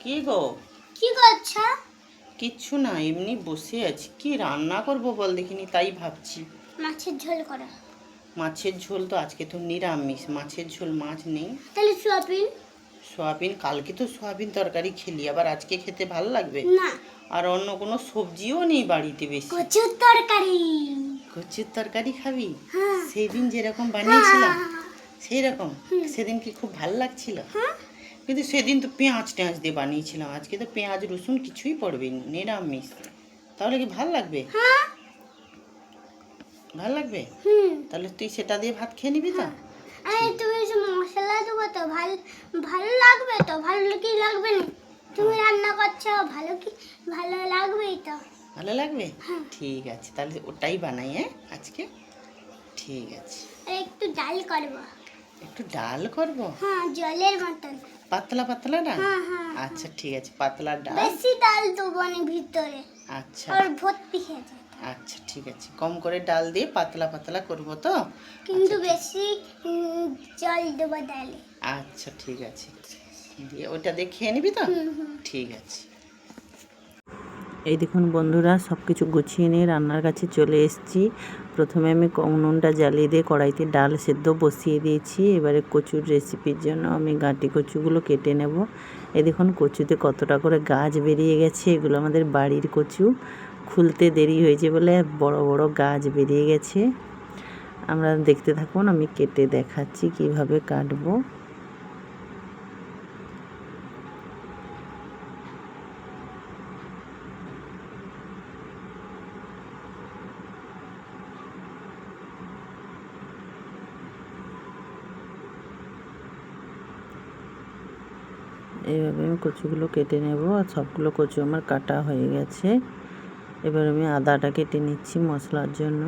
কি গো? কি করছো? কিচ্ছু না, এমনি বসে আছি। কি রান্না করব বল দেখিনি, তাই ভাবছি। মাছের ঝোল করো। মাছের ঝোল তো আজকে তো নিরামিষ, মাছের ঝোল মাছ নেই। তাহলে সোয়াবিন। সোয়াবিন, কালকে তো সোয়াবিন তরকারি খেলি, আবার আজকে খেতে ভালো লাগবে? না, আর অন্য কোনো সবজিও নেই বাড়িতে বেশি। কচুর তরকারি। কচুর তরকারি খাবি? হ্যাঁ সেদিন যেরকম হ্যাঁ বানিয়েছিলাম হ্যাঁ, সেই রকম। হুম। সেদিন কি খুব ভালো লাগছিল? হ্যাঁ কিন্তু সেদিন তো পেঁয়াজ টেঁয়াজ দিয়ে বানিয়েছিলাম, আজকে তো পেঁয়াজ রসুন কিছুই পড়বে না, নিরামিষ। তাহলে কি ভাল লাগবে? হ্যাঁ, ভাল লাগবে? হুম। তাহলে তুই সেটা দিয়ে ভাত খেয়ে নিবি তো? আরে তুমি যে মশলা দেবো তো ভালো লাগবে তো, ভালো কি লাগবে না? তুমি রান্না করছো, ভালো লাগবেই তো। ভালো লাগবে? হ্যাঁ। ঠিক আছে, তাহলে ওটাই বানাই হ্যাঁ আজকে। ঠিক আছে। আর একটু ডাল করবো। একটু ডাল করব? হ্যাঁ, জলের মতন। পাতলা পাতলা ডাল? হ্যাঁ হ্যাঁ, আচ্ছা ঠিক আছে, পাতলা ডাল। বেশি ডাল দেবো না ভিতরে, আচ্ছা আর ভর্তি হয়ে যায়। আচ্ছা ঠিক আছে, কম করে ডাল দিয়ে পাতলা পাতলা করব তো। কিন্তু আচ্ছা, বেশি জল দেবো ডালে। আচ্ছা ঠিক আছে, দিয়ে ওটা দিয়ে খেয়ে নিবি তো? হুম হুম। ঠিক আছে। এই দেখুন বন্ধুরা, সব কিছু গুছিয়ে নিয়ে রান্নার কাছে চলে এসেছি। প্রথমে আমি উনুনটা জ্বালিয়ে দিয়ে কড়াইতে ডাল সেদ্ধ বসিয়ে দিয়েছি। এবারে কচুর রেসিপির জন্য আমি গাঁটি কচুগুলো কেটে নেব। এই দেখুন কচুতে কতটা করে গাছ বেরিয়ে গেছে। এগুলো আমাদের বাড়ির কচু, খুলতে দেরি হয়েছে বলে বড় বড় গাছ বেরিয়ে গেছে। আমরা দেখতে থাকুন, আমি কেটে দেখাচ্ছি কিভাবে কাটবো। এইভাবে আমি কচুগুলো কেটে নেব। আর সবগুলো কচু আমার কাটা হয়ে গেছে। এবার আমি আদাটা কেটে নিচ্ছি মশলার জন্য।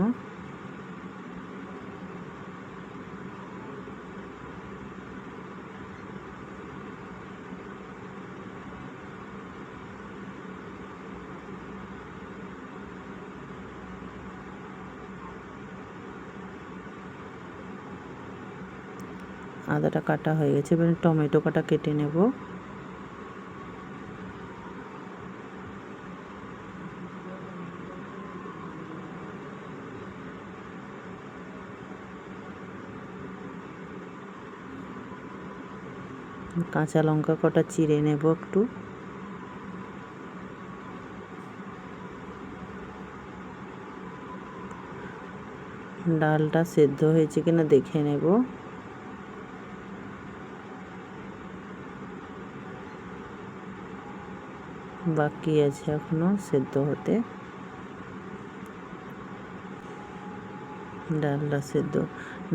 আদাটা কাটা হয়ে গেছে, এবার টমেটো কাটা কেটে নেব। কাঁচা লঙ্কা কটা চিড়ে নেব একটু। ডালটা সেদ্ধ হয়েছে কিনা দেখে নেব। বাকি আছে এখনো সেদ্ধ হতে। ডালটা সেদ্ধ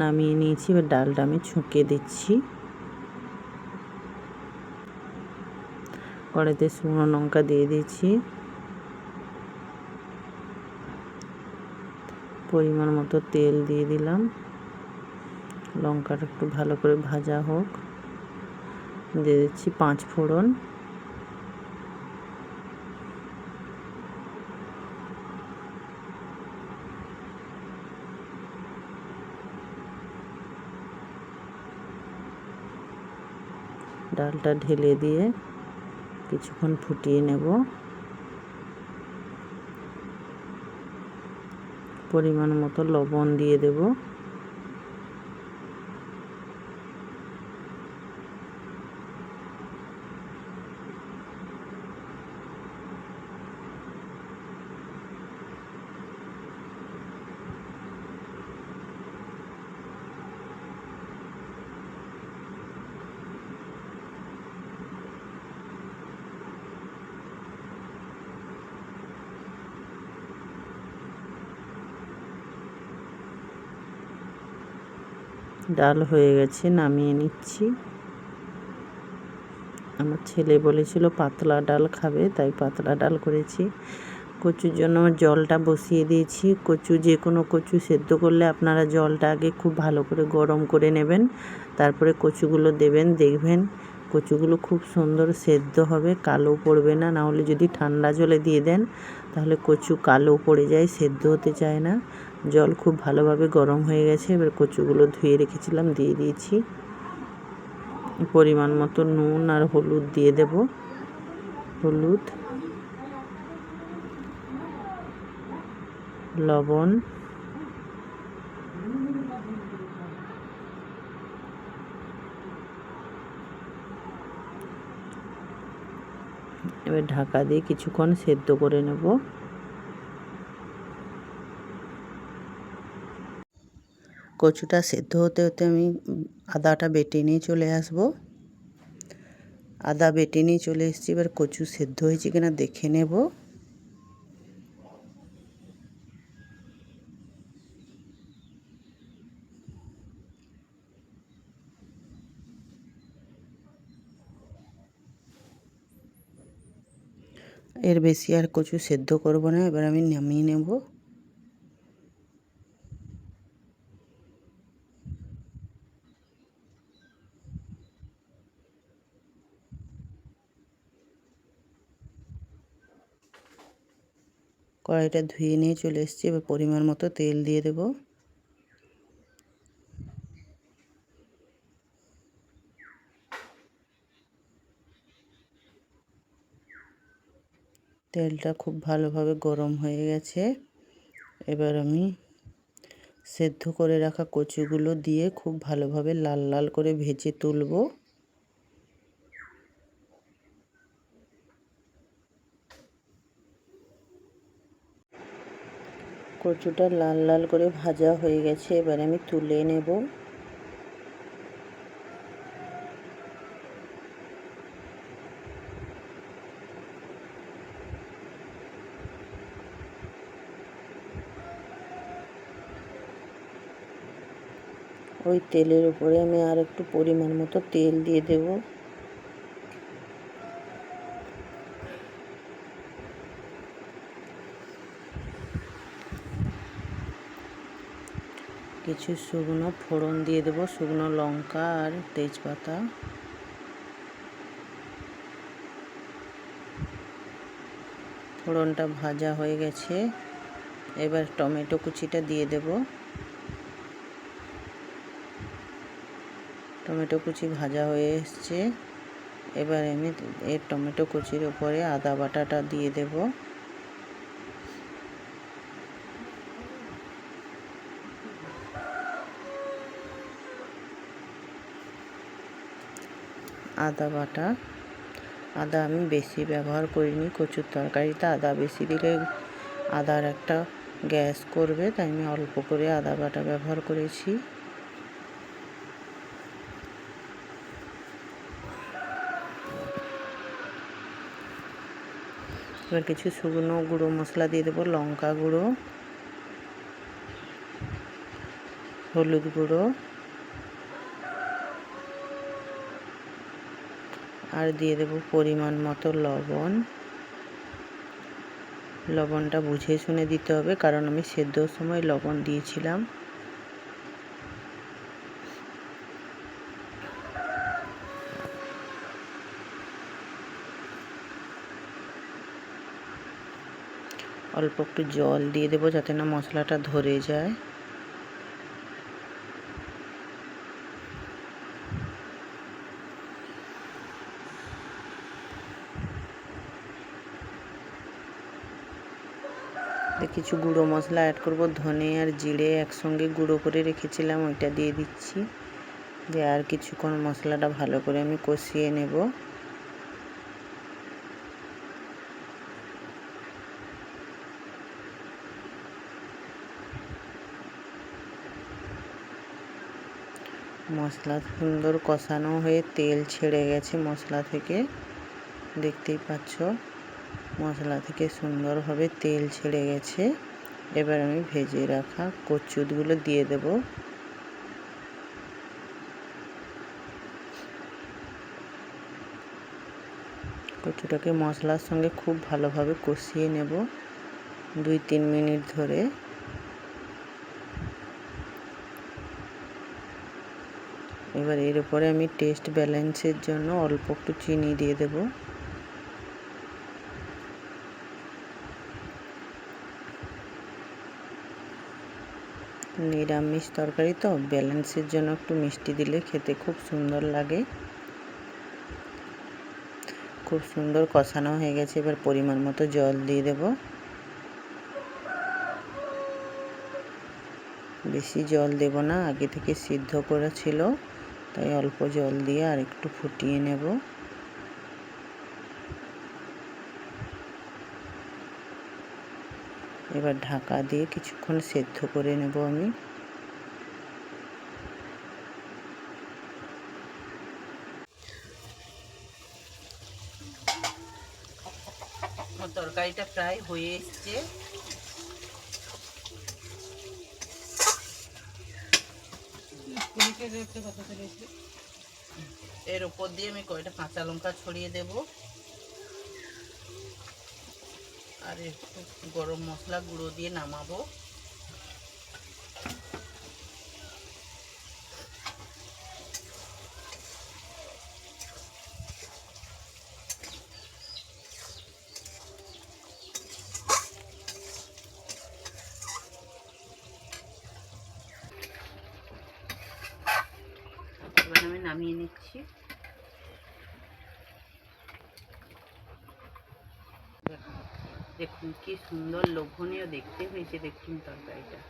নামিয়ে নিয়েছি, এবার ডালটা আমি ছুঁকে দিচ্ছি। কড়াইতে শুকনো লঙ্কা দিয়ে দিচ্ছি, পরিমাণ মতো তেল দিয়ে দিলাম। লঙ্কাটা একটু ভালো করে ভাজা হোক, দিয়ে দিচ্ছি 5 ফোড়ন। ডালটা ঢেলে দিয়ে কিছুক্ষণ ফুটিয়ে নেব। পরিমাণ মতো লবণ দিয়ে দেব। ডাল হয়ে গেছে, নামিয়ে নিচ্ছি। আমার ছেলে বলেছিল পাতলা ডাল খাবে, তাই পাতলা ডাল করেছি। কচুর জন্য আমার জলটা বসিয়ে দিয়েছি। কচু, যে কোনো কচু সেদ্ধ করলে আপনারা জলটা আগে খুব ভালো করে গরম করে নেবেন, তারপরে কচুগুলো দেবেন। দেখবেন কচুগুলো খুব সুন্দর সেদ্ধ হবে, কালো পড়বে না। নাহলে যদি ঠান্ডা জলে দিয়ে দেন তাহলে কচু কালো পড়ে যায়, সেদ্ধ হতে চায় না। জল খুব ভালোভাবে গরম হয়ে গেছে, এবার কচুগুলো ধুয়ে রেখেছিলাম দিয়ে দিয়েছি। পরিমাণ মতো নুন আর হলুদ দিয়ে দেব। হলুদ, লবণ, এবার ঢাকা দিয়ে কিছুক্ষণ সেদ্ধ করে নেব। কচুটা সেদ্ধ হতে হতে আমি আদাটা বেটে নিয়ে চলে আসব। আদা বেটে নিয়ে চলে এসেছি। এবার কচু সেদ্ধ হয়েছে কিনা দেখে নেব। এর বেশি আর কচু সেদ্ধ করব না, এবার আমি নামিয়ে নেব। কড়াইটা ধুয়ে নিয়ে চলে এসেছি। এবার পরিমাণ মতো তেল দিয়ে দেব। তেলটা খুব ভালোভাবে গরম হয়ে গেছে। এবার আমি সেদ্ধ করে রাখা কচুগুলো দিয়ে খুব ভালোভাবে লাল লাল করে ভেজে তুলব। কচুটা লাল লাল করে ভাজা হয়ে গেছে, এবার আমি তুলে নেব। ওই তেলের উপরে আমি আর একটু পরিমাণ মতো তেল দিয়ে দেব। কিছু শুকনো ফোড়ন দিয়ে দেব, শুকনো লঙ্কা আর তেজপাতা। ফোড়নটা ভাজা হয়ে গেছে, এবার টমেটো কুচিটা দিয়ে দেব। টমেটো কুচি ভাজা হয়ে এসছে, এবার আমি এই টমেটো কুচির উপরে আদা বাটাটা দিয়ে দেব। আদা বাটা, আদা আমি বেশি ব্যবহার করিনি। কচুর তরকারিতে আদা বেশি দিলে আদার একটা গ্যাস করবে, তাই আমি অল্প করে আদা বাটা ব্যবহার করেছি। এবার কিছু শুকনো গুঁড়ো মশলা দিয়ে দেবো, লঙ্কা গুঁড়ো, হলুদ গুঁড়ো আর দিয়ে দেব পরিমাণ মতো লবণ। লবণটা বুঝে শুনে দিতে হবে, কারণ আমি সেদ্ধর সময় লবণ দিয়েছিলাম। অল্প একটু জল দিয়ে দেবো যাতে না মশলাটা ধরে যায়। কিছু গুঁড়ো মশলা অ্যাড করব, ধনে আর জিরে একসঙ্গে গুঁড়ো করে রেখেছিলাম, ওইটা দিয়ে দিচ্ছি। দিয়ে আর কিছুক্ষণ মশলাটা ভালো করে আমি কষিয়ে নেব। মশলা সুন্দর কষানো হয়ে তেল ছেড়ে গেছে মশলা থেকে, দেখতেই পাচ্ছ মশলা থেকে সুন্দরভাবে তেল ছেড়ে গেছে। এবার আমি ভেজে রাখা কচুগুলো দিয়ে দেব। কচুটাকে মশলার সঙ্গে খুব ভালোভাবে কষিয়ে নেব 2-3 মিনিট ধরে। এবার এর উপরে আমি টেস্ট ব্যালেন্সের জন্য অল্প একটু চিনি দিয়ে দেব। নিরামিষ তরকারি তো ব্যালেন্সের জন্য একটু মিষ্টি দিলে খেতে খুব সুন্দর লাগে। খুব সুন্দর কষানো হয়ে গেছে। এবার পরিমাণ মতো জল দিয়ে দেব। বেশি জল দেব না, আগে থেকে সিদ্ধ করা ছিল, তাই অল্প জল দিয়ে আর একটু ফুটিয়ে নেব। এবার ঢাকা দিয়ে কিছুক্ষণ সেদ্ধ করে নেব আমি। আমার তরকারিটা প্রায় হয়ে এসছে। এর উপর দিয়ে আমি কয়টা কাঁচা লঙ্কা ছড়িয়ে দেব আর একটু গরম মশলা গুঁড়ো দিয়ে নামাবো। এবার আমি নামিয়ে নিচ্ছি। দেখুন কি সুন্দর লোভনীয় দেখতে হয়েছে, দেখুন তরকারিটা।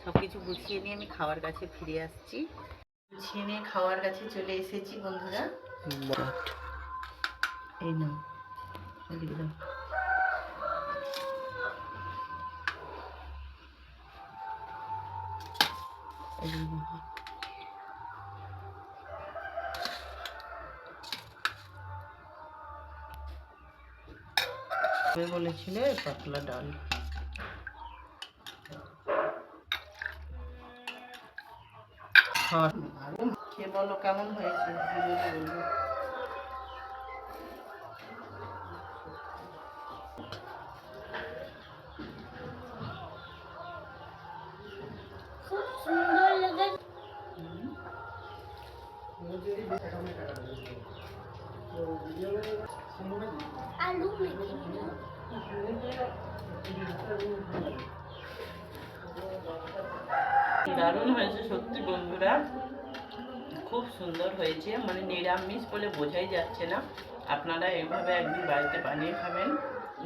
সব কিছু গুছিয়ে নিয়ে আমি খাওয়ার কাছে ফিরে আসছি। গুছিয়ে নিয়ে খাওয়ার কাছে চলে এসেছি বন্ধুরা। এই নাও, এদিকে দাও। বলেছিলে পাতলা ডাল। খেয়ে বলো কেমন হয়েছে। খুব সুন্দর লেগেছে। আলু দারুণ হয়েছে সত্যি বন্ধুরা, খুব সুন্দর হয়েছে। মানে নিরামিষ বলে বোঝাই যাচ্ছে না। আপনারা এইভাবে একদিন বাড়িতে বানিয়ে খাবেন,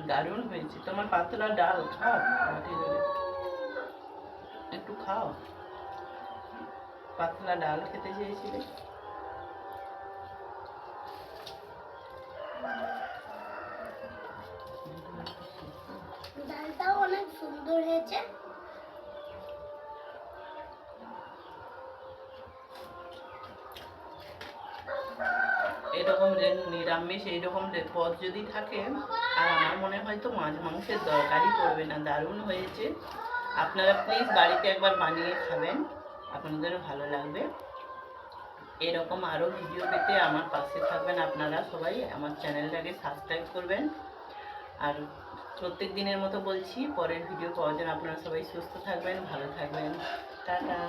দারুণ হয়েছে। তোমার পাতলা ডাল খাও, একটু খাও। পাতলা ডাল খেতে চেয়েছিলে। ডালটাও অনেক সুন্দর হয়েছে। এরকম নিরামিষ এইরকম পদ যদি থাকে, আর আমার মনে হয় তো মাছ মাংসের দরকারই পড়বে না। দারুণ হয়েছে। আপনারা প্লিজ বাড়িতে একবার বানিয়ে খাবেন, আপনাদেরও ভালো লাগবে। এরকম আরও ভিডিও পেতে আমার পাশে থাকবেন। আপনারা সবাই আমার চ্যানেলটাকে সাবস্ক্রাইব করবেন। আর প্রত্যেক দিনের মতো বলছি, পরের ভিডিও পাওয়ার জন্য আপনারা সবাই সুস্থ থাকবেন, ভালো থাকবেন। টাটা।